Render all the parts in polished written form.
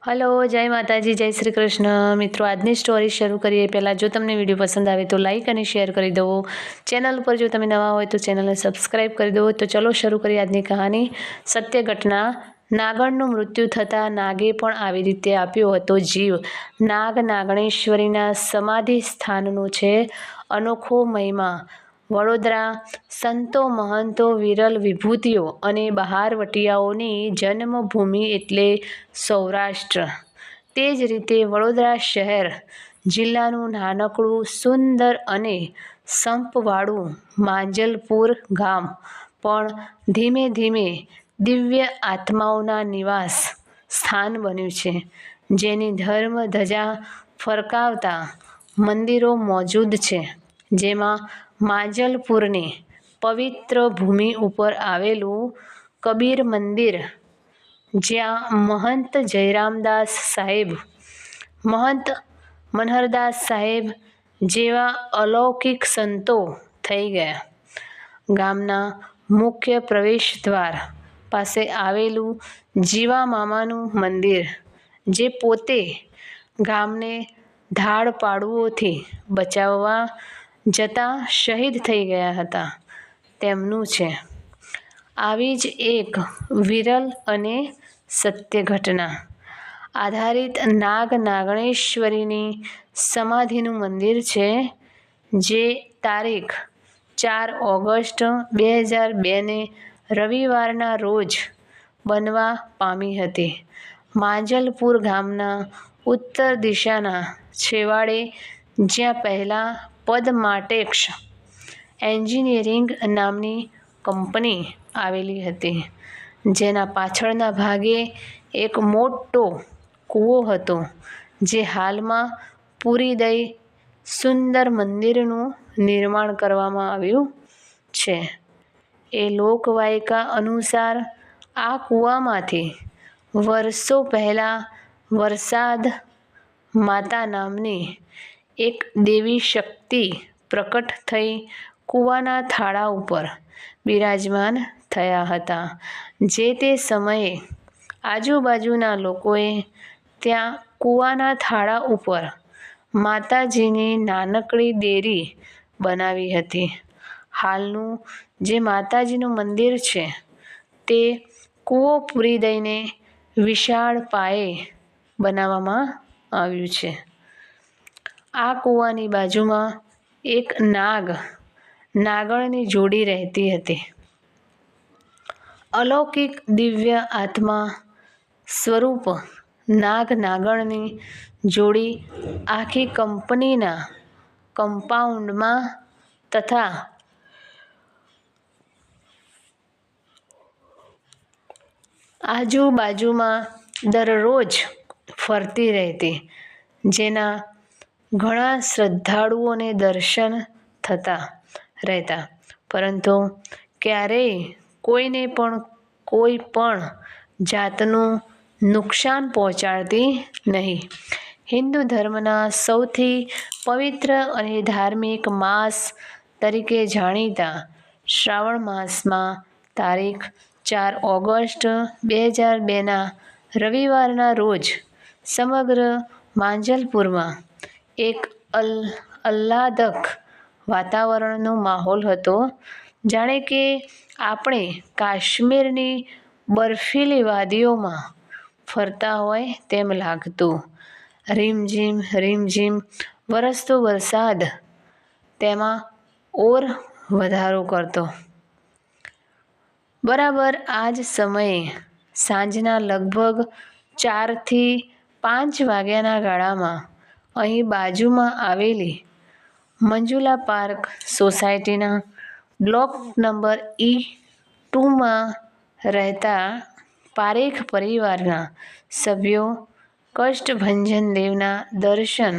Hello, જય માતાજી, જય શ્રી કૃષ્ણ. મિત્રો, આજની સ્ટોરી શરૂ કરીએ પહેલાં જો તમને વિડીયો પસંદ આવે તો લાઇક અને શેર કરી દો. ચેનલ પર જો તમે નવા હોય તો ચેનલને સબસ્ક્રાઈબ કરી દો. તો ચલો શરૂ કરીએ આજની કહાની. સત્ય ઘટના. નાગણનું મૃત્યુ થતાં નાગે પણ આવી રીતે આપ્યો હતો જીવ. નાગ નાગણેશ્વરીના સમાધિ સ્થાનનો છે અનોખો મહિમા. વડોદરા. સંતો, મહંતો, વિરલ વિભૂતિઓ અને બહારવટિયાઓની જન્મભૂમિ એટલે સૌરાષ્ટ્ર. તે જ રીતે વડોદરા શહેર જિલ્લાનું નાનકડું, સુંદર અને સંપવાળું માંજલપુર ગામ પણ ધીમે ધીમે દિવ્ય આત્માઓના નિવાસ સ્થાન બન્યું છે, જેની ધર્મ ધજા ફરકાવતા મંદિરો મોજૂદ છે. જેમાં માંજલપુરની પવિત્ર ભૂમિ ઉપર આવેલું કબીર મંદિર, જ્યાં મહંત જયરામદાસ સાહેબ, મહંત મનહરદાસ સાહેબ જેવા અલૌકિક સંતો થઈ ગયા. ગામના મુખ્ય પ્રવેશદ્વાર પાસે આવેલું જીવા મામાનું મંદિર, જે પોતે ગામને ધાડપાડુઓથી બચાવવા જતાં શહીદ થઈ ગયા હતા, તેમનું છે. આવી જ એક વિરલ અને સત્ય ઘટના આધારિત નાગ નાગણેશ્વરીની સમાધિનું મંદિર છે, જે તારીખ 4 ઓગસ્ટ 2002ને રવિવારના રોજ બનવા પામી હતી. માંજલપુર ગામના ઉત્તર દિશાના છેવાડે, જ્યાં પહેલાં પદ્માટેક્સ એન્જિનિયરિંગ નામની કંપની આવેલી હતી, જેના પાછળના ભાગે એક મોટો કૂવો હતો, જે હાલમાં પૂરી દઈ સુંદર મંદિરનું નિર્માણ કરવામાં આવ્યું છે. એ લોકવાયકા અનુસાર આ કૂવામાંથી વર્ષો પહેલાં વરસાદ માતા નામની એક દેવી શક્તિ પ્રકટ થઈ કૂવાના થાળા ઉપર બિરાજમાન થયા હતા. જે તે સમયે આજુબાજુના લોકોએ ત્યાં કૂવાના થાળા ઉપર માતાજીની નાનકડી દેરી બનાવી હતી. હાલનું જે માતાજીનું મંદિર છે, તે કૂવો પૂરી દઈને વિશાળ પાયે બનાવવામાં આવ્યું છે. આ કૂવાની બાજુમાં એક નાગણની જોડી રહેતી હતી. અલૌકિક દિવ્ય આત્મા સ્વરૂપ નાગ નાગણની જોડી આખી કંપનીના કમ્પાઉન્ડમાં તથા આજુબાજુમાં દરરોજ ફરતી રહેતી, જેના ઘણા શ્રદ્ધાળુઓને દર્શન થતા રહેતા, પરંતુ ક્યારેય કોઈને પણ કોઈ પણ જાતનું નુકસાન પહોંચાડતી નહીં. હિન્દુ ધર્મના સૌથી પવિત્ર અને ધાર્મિક માસ તરીકે જાણીતા શ્રાવણ માસમાં તારીખ 4 ઓગસ્ટ 2002ના રવિવારના રોજ સમગ્ર માંજલપુરમાં એક આહ્લાદક વાતાવરણનો માહોલ હતો. જાણે કે આપણે કાશ્મીરની બર્ફીલી વાદીઓમાં ફરતા હોય તેમ લાગતું. રીમઝીમ રીમઝીમ વરસતો વરસાદ તેમાં ઓર વધારો કરતો. બરાબર આ જ સમયે સાંજના લગભગ 4 થી 5 વાગ્યાના ગાળામાં અહીં બાજુમાં આવેલી મંજુલા પાર્ક સોસાયટીના બ્લોક નંબર E2માં રહેતા પારેખ પરિવારના સભ્યો કષ્ટભંજન દેવના દર્શન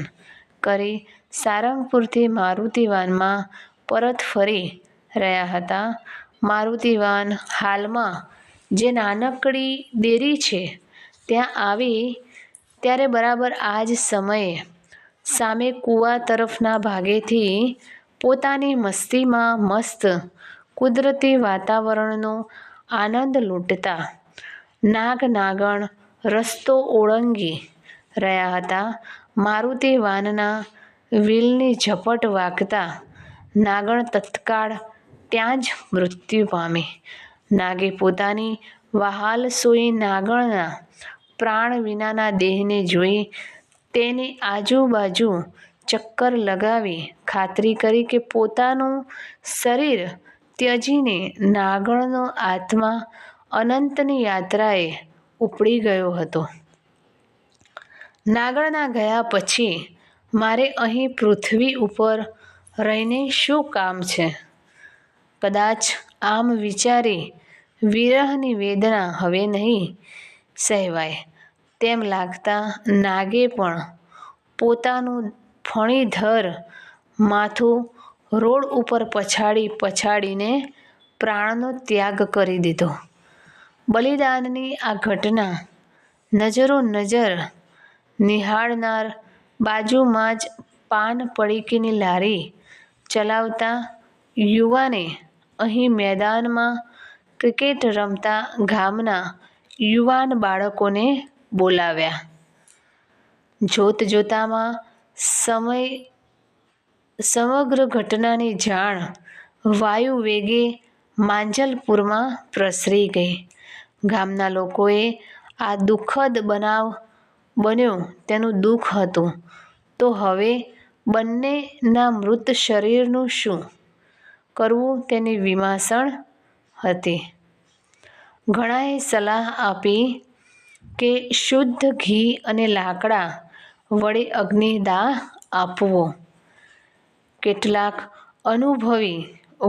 કરી સારંગપુરથી મારુતિ વાનમાં પરત ફરી રહ્યા હતા. મારુતિ વાન હાલમાં જે નાનકડી દેરી છે ત્યાં આવી ત્યારે બરાબર આ જ સમયે સામે કૂવા તરફના ભાગેથી પોતાની મસ્તીમાં મસ્ત કુદરતી વાતાવરણનો આનંદ લૂંટતા નાગ નાગણ રસ્તો ઓળંગી રહ્યા હતા. મારુતિ વાનના વ્હીલની ઝપટ વાગતા નાગણ તત્કાળ ત્યાં જ મૃત્યુ પામી. નાગે પોતાની વહાલ સોઈ નાગણના પ્રાણ વિનાના દેહને જોઈ તેની આજુબાજુ ચક્કર લગાવી ખાતરી કરી કે પોતાનું શરીર ત્યજીને નાગણનો આત્મા અનંતની યાત્રાએ ઉપડી ગયો હતો. નાગણના ગયા પછી મારે અહીં પૃથ્વી ઉપર રહીને શું કામ છે? કદાચ આમ વિચારી વિરહની વેદના હવે નહીં સહેવાય તેમ લાગતા નાગે પણ પોતાનું ફણીધર માથું રોડ ઉપર પછાડીને પ્રાણનો ત્યાગ કરી દીધો. બલિદાનની આ ઘટના નજરો નજર નિહાળનાર બાજુમાં જ પાન પડીકીની લારી ચલાવતા યુવાને અહીં મેદાનમાં ક્રિકેટ રમતા ગામના યુવાન બાળકોને બોલાવ્યા. જોતજોતામાં સમગ્ર ઘટનાની જાણ વાયુ વેગે માંજલપુરમાં પ્રસરી ગઈ. ગામના લોકોએ આ દુઃખદ બનાવ બન્યો તેનું દુઃખ હતું તો હવે બંનેના મૃત શરીરનું શું કરવું તેની વિમાસણ હતી. ઘણાએ સલાહ આપી કે શુદ્ધ ઘી અને લાકડા વડે અગ્નિદાહ આપવો. કેટલાક અનુભવી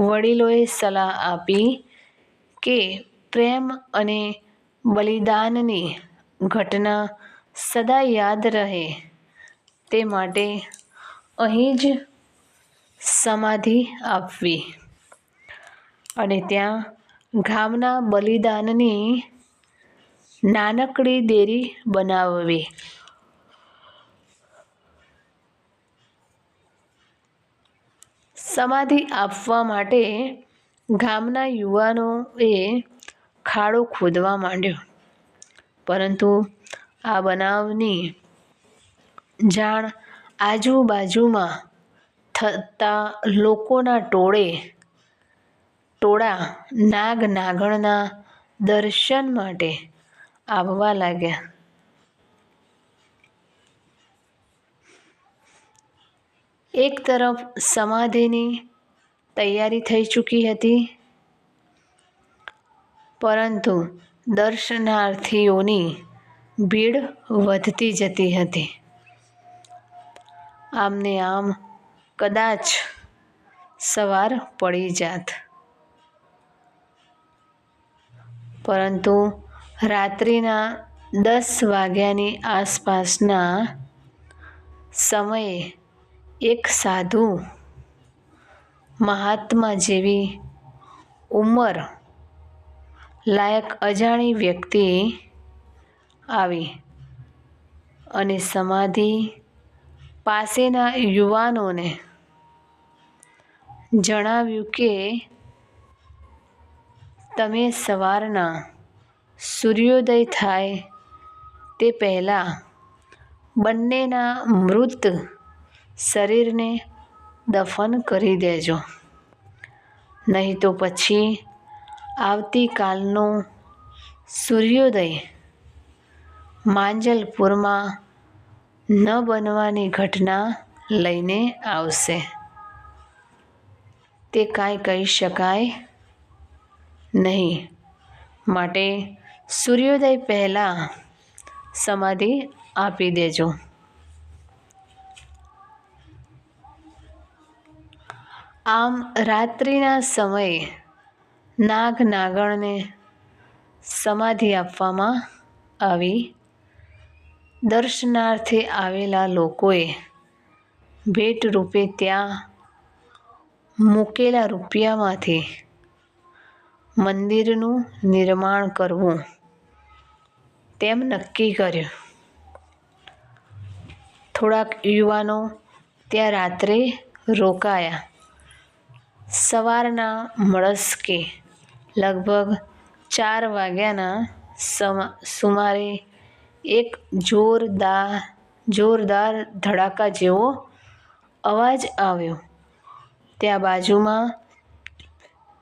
વડીલોએ સલાહ આપી કે પ્રેમ અને બલિદાનની ઘટના સદા યાદ રહે તે માટે અહીં જ સમાધિ આપવી અને ત્યાં ગામના બલિદાનની નાનકડી દેરી બનાવવી. સમાધિ આપવા માટે ગામના યુવાનોએ ખાડો ખોદવા માંડ્યો. પરંતુ આ બનાવની જાણ આજુબાજુમાં થતાં લોકોના ટોળા નાગ નાગણના દર્શન માટે આવવા લાગ્યા. એક તરફ સમાધિની તૈયારી થઈ ચૂકી હતી, પરંતુ દર્શનાર્થીઓની ભીડ વધતી જતી હતી. આમને આમ કદાચ સવાર પડી જાત, પરંતુ રાત્રિના 10 વાગ્યાની આસપાસના સમયે એક સાધુ મહાત્મા જેવી ઉંમર લાયક અજાણી વ્યક્તિ આવી અને સમાધિ પાસેના યુવાનોને જણાવ્યું કે તમે સવારના સૂર્યોદય થાય તે પહેલાં બંનેના મૃત શરીરને દફન કરી દેજો, નહીં તો પછી આવતીકાલનો સૂર્યોદય માંજલપુરમાં ન બનવાની ઘટના લઈને આવશે. તે કાંઈ કહી શકાય નહીં, માટે સૂર્યોદય પહેલાં સમાધિ આપી દેજો. આમ રાત્રિના સમયે નાગ નાગણને સમાધિ આપવામાં આવી. દર્શનાર્થે આવેલા લોકોએ ભેટ રૂપે ત્યાં મૂકેલા રૂપિયામાંથી મંદિરનું નિર્માણ કરવું તેમ નક્કી કર્યું. થોડાક યુવાનો ત્યાં રાત્રે રોકાયા. સવારના મળસ્કે લગભગ 4 વાગ્યાના સુમારે એક જોરદાર ધડાકા જેવો અવાજ આવ્યો. ત્યાં બાજુમાં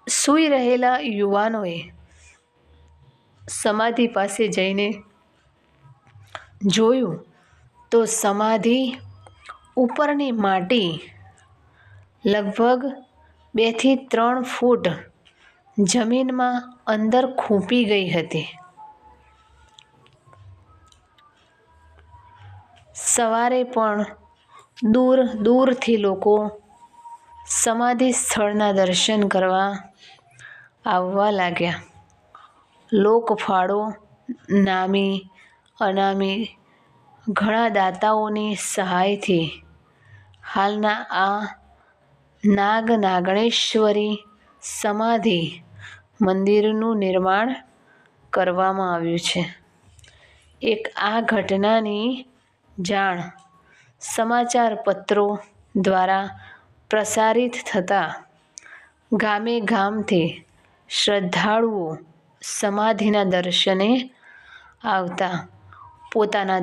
સૂઈ રહેલા યુવાનોએ સમાધિ પાસે જઈને જોયું તો સમાધિ ઉપરની માટી લગભગ 2 થી 3 ફૂટ જમીનમાં અંદર ખૂંપી ગઈ હતી. સવારે પણ દૂરથી લોકો સમાધિ સ્થળના દર્શન કરવા આવવા લાગ્યા. લોકફાળો, નામી અનામી ઘણા દાતાઓની સહાયથી હાલના આ નાગનાગણેશ્વરી સમાધિ મંદિરનું નિર્માણ કરવામાં આવ્યું છે. આ ઘટનાની જાણ સમાચાર પત્રો દ્વારા પ્રસારિત થતાં ગામે ગામથી શ્રદ્ધાળુઓ સમાધિના દર્શને આવતા પોતાના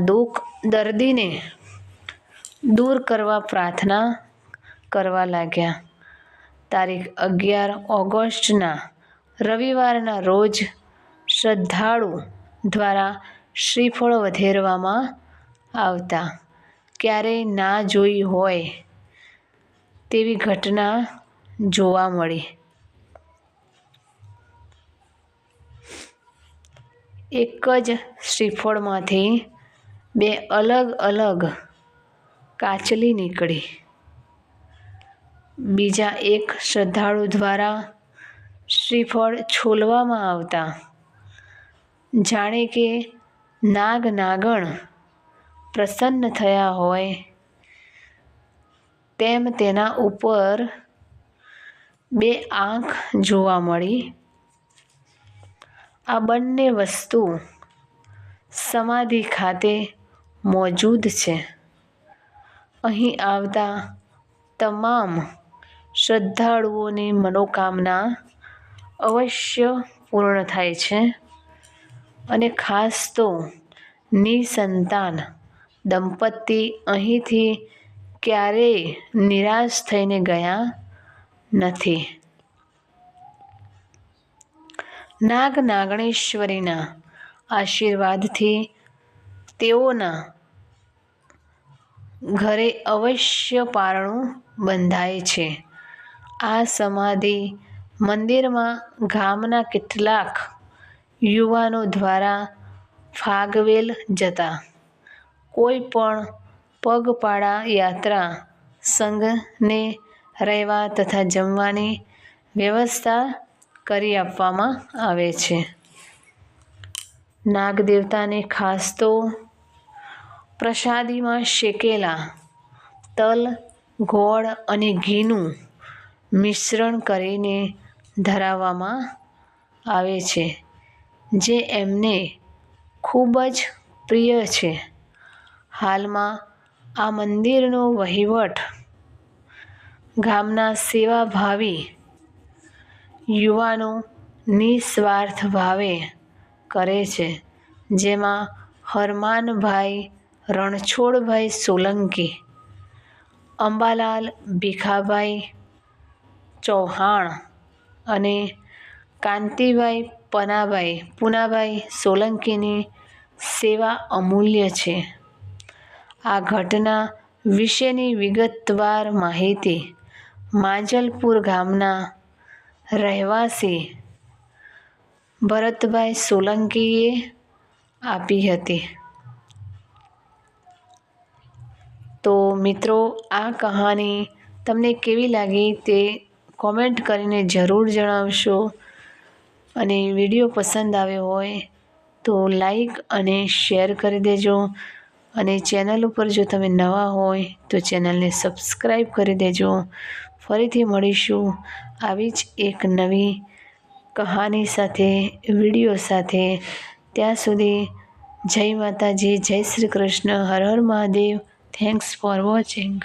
દર્દીને દૂર કરવા પ્રાર્થના કરવા લાગ્યા. તારીખ 11 ઓગસ્ટના રવિવારના રોજ શ્રદ્ધાળુ દ્વારા શ્રીફળ વધેરવામાં આવતા ક્યારેય ના જોઈ હોય તેવી ઘટના જોવા મળી. એક જ શ્રીફળમાંથી 2 અલગ કાચલી નીકળી. બીજા એક શ્રદ્ધાળુ દ્વારા શ્રીફળ છોલવામાં આવતા જાણે કે નાગણ પ્રસન્ન થયા હોય તેમ તેના ઉપર 2 આંખ જોવા મળી. આ બંને વસ્તુ સમાધિ ખાતે મોજૂદ છે. અહીં આવતા તમામ શ્રદ્ધાળુઓની મનોકામના અવશ્ય પૂર્ણ થાય છે અને ખાસ તો નિસંતાન દંપતી અહીંથી ક્યારેય નિરાશ થઈને ગયા નથી. નાગનાગણેશ્વરીના આશીર્વાદથી તેઓના ઘરે અવશ્ય પારણું બંધાય છે. આ સમાધિ મંદિરમાં ગામના કેટલાક યુવાનો દ્વારા ફાગવેલ જતા કોઈ પણ પગપાળા યાત્રા સંઘને રહેવા તથા જમવાની વ્યવસ્થા કરી આપવામાં આવે છે. નાગદેવતાને ખાસ તો પ્રસાદીમાં શેકેલા તલ, ગોળ અને ઘીનું મિશ્રણ કરીને ધરાવવામાં આવે છે, જે એમને ખૂબ જ પ્રિય છે. હાલમાં આ મંદિરનો વહીવટ ગામના સેવાભાવી યુવાનો નિસ્વાર્થ ભાવે કરે છે, જેમાં હરમાનભાઈ રણછોડભાઈ સોલંકી, અંબાલાલ ભીખાભાઈ ચૌહાણ અને કાંતિભાઈ પૂનાભાઈ સોલંકીની સેવા અમૂલ્ય છે. આ ઘટના વિશેની વિગતવાર માહિતી માંજલપુર ગામના રહેવાસી ભરતભાઈ સોલંકીએ આપી હતી. તો મિત્રો, આ કહાની તમને કેવી લાગી તે કોમેન્ટ કરીને જરૂર જણાવશો અને વિડીયો પસંદ આવ્યો હોય તો લાઈક અને શેર કરી દેજો અને ચેનલ ઉપર જો તમે નવા હોય તો ચેનલને સબસ્ક્રાઈબ કરી દેજો. ફરીથી મળીશું આવી જ એક નવી કહાની સાથે, વિડીયો સાથે. ત્યાં સુધી જય માતાજી, જય શ્રી કૃષ્ણ, હર હર મહાદેવ. Thanks for watching.